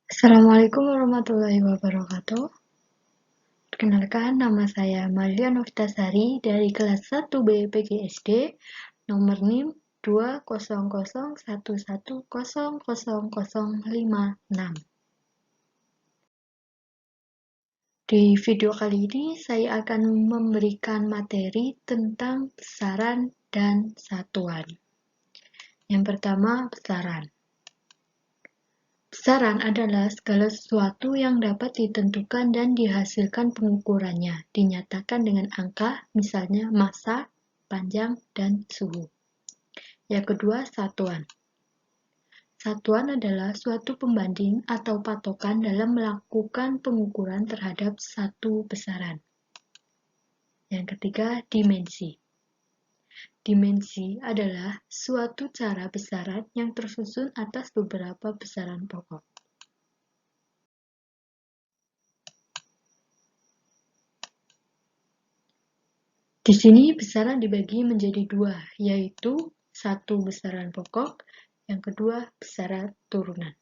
Assalamualaikum warahmatullahi wabarakatuh. Perkenalkan, nama saya Malia Novitasari dari kelas 1B PGSD, nomor NIM 20011000056. Di video kali ini, saya akan memberikan materi tentang besaran dan satuan. Yang pertama, besaran. Besaran adalah segala sesuatu yang dapat ditentukan dan dihasilkan pengukurannya, dinyatakan dengan angka, misalnya massa, panjang, dan suhu. Yang kedua, satuan. Satuan adalah suatu pembanding atau patokan dalam melakukan pengukuran terhadap satu besaran. Yang ketiga, dimensi. Dimensi adalah suatu cara besaran yang tersusun atas beberapa besaran pokok. Di sini besaran dibagi menjadi dua, yaitu satu besaran pokok, yang kedua besaran turunan.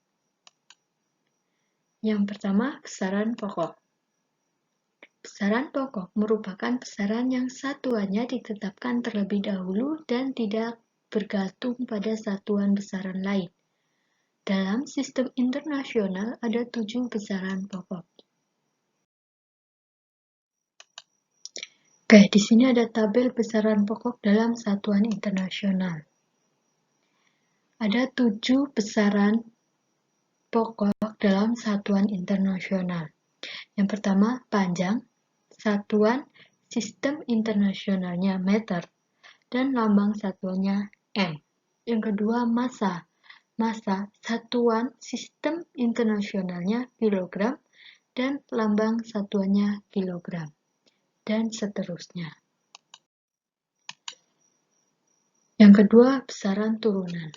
Yang pertama, besaran pokok. Besaran pokok merupakan besaran yang satuannya ditetapkan terlebih dahulu dan tidak bergantung pada satuan besaran lain. Dalam sistem internasional ada 7 besaran pokok. Oke, di sini ada tabel besaran pokok dalam satuan internasional. Ada 7 besaran pokok dalam satuan internasional. Yang pertama, panjang, satuan sistem internasionalnya meter, dan lambang satuannya M. Yang kedua, massa. Massa, satuan sistem internasionalnya kilogram, dan lambang satuannya kilogram, dan seterusnya. Yang kedua, besaran turunan.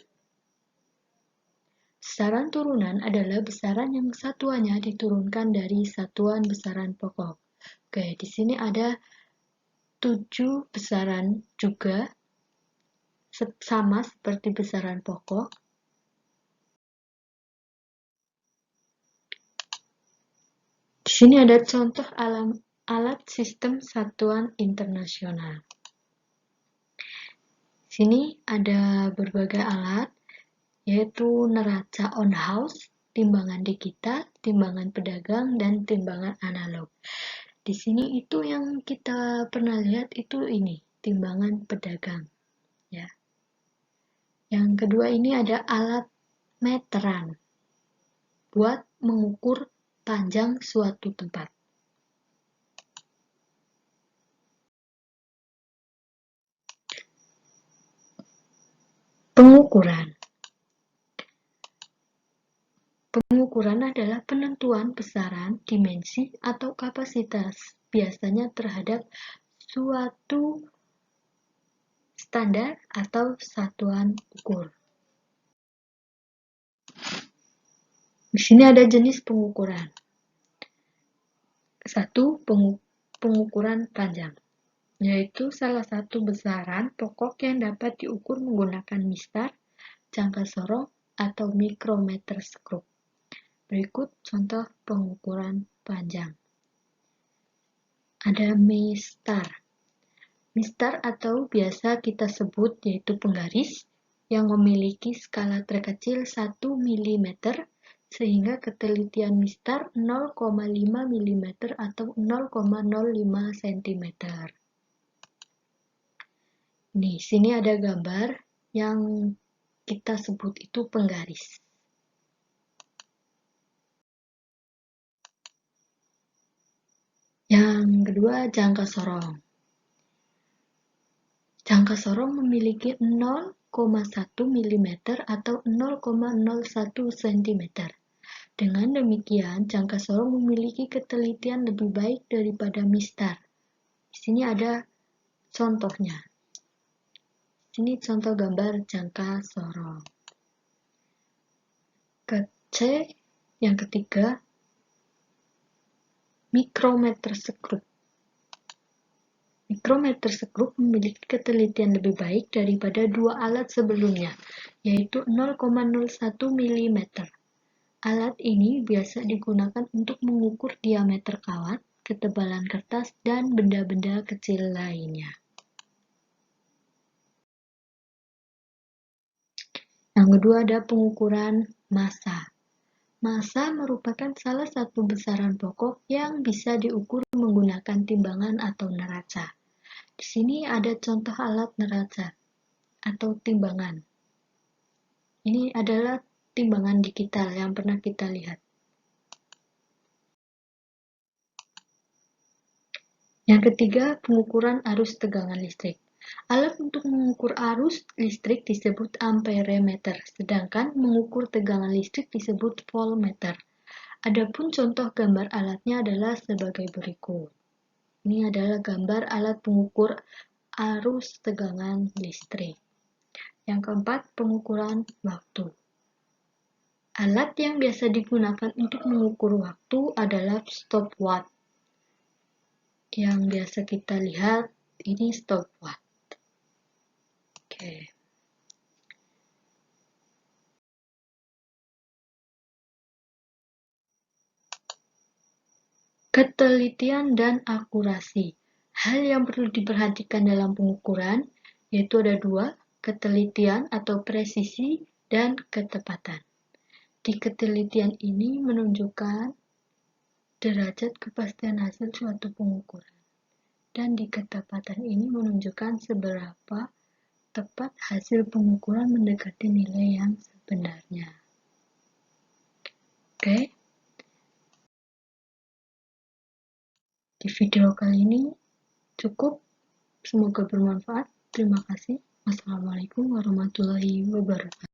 Besaran turunan adalah besaran yang satuannya diturunkan dari satuan besaran pokok. Oke, di sini ada 7 besaran juga, sama seperti besaran pokok. Di sini ada contoh alat sistem satuan internasional. Di sini ada berbagai alat, yaitu neraca on-house, timbangan digital, timbangan pedagang, dan timbangan analog. Di sini itu yang kita pernah lihat itu ini, timbangan pedagang. Ya. Yang kedua ini ada alat meteran buat mengukur panjang suatu tempat. Pengukuran. Pengukuran adalah penentuan besaran, dimensi, atau kapasitas, biasanya terhadap suatu standar atau satuan ukur. Di sini ada jenis pengukuran. Satu, pengukuran panjang, yaitu salah satu besaran pokok yang dapat diukur menggunakan mistar, jangka sorong, atau mikrometer skrup. Berikut contoh pengukuran panjang. Ada mistar. Mistar atau biasa kita sebut yaitu penggaris yang memiliki skala terkecil 1 mm sehingga ketelitian mistar 0,5 mm atau 0,05 cm. Nih, sini ada gambar yang kita sebut itu penggaris. Yang kedua, jangka sorong. Jangka sorong memiliki 0,1 mm atau 0,01 cm. Dengan demikian, jangka sorong memiliki ketelitian lebih baik daripada mistar. Di sini ada contohnya. Ini contoh gambar jangka sorong. C, yang ketiga, mikrometer skrup. Mikrometer skrup memiliki ketelitian lebih baik daripada dua alat sebelumnya, yaitu 0,01 mm. Alat ini biasa digunakan untuk mengukur diameter kawat, ketebalan kertas, dan benda-benda kecil lainnya. Yang kedua ada pengukuran massa. Massa merupakan salah satu besaran pokok yang bisa diukur menggunakan timbangan atau neraca. Di sini ada contoh alat neraca atau timbangan. Ini adalah timbangan digital yang pernah kita lihat. Yang ketiga, pengukuran arus tegangan listrik. Alat untuk mengukur arus listrik disebut amperemeter, sedangkan mengukur tegangan listrik disebut voltmeter. Adapun contoh gambar alatnya adalah sebagai berikut. Ini adalah gambar alat pengukur arus tegangan listrik. Yang keempat, pengukuran waktu. Alat yang biasa digunakan untuk mengukur waktu adalah stopwatch. Yang biasa kita lihat ini stopwatch. Oke. Ketelitian dan akurasi. Hal yang perlu diperhatikan dalam pengukuran yaitu ada dua, ketelitian atau presisi dan ketepatan. Di ketelitian ini menunjukkan derajat kepastian hasil suatu pengukuran. Dan di ketepatan ini menunjukkan seberapa tepat hasil pengukuran mendekati nilai yang sebenarnya. Oke. Di video kali ini cukup. Semoga bermanfaat. Terima kasih. Wassalamualaikum warahmatullahi wabarakatuh.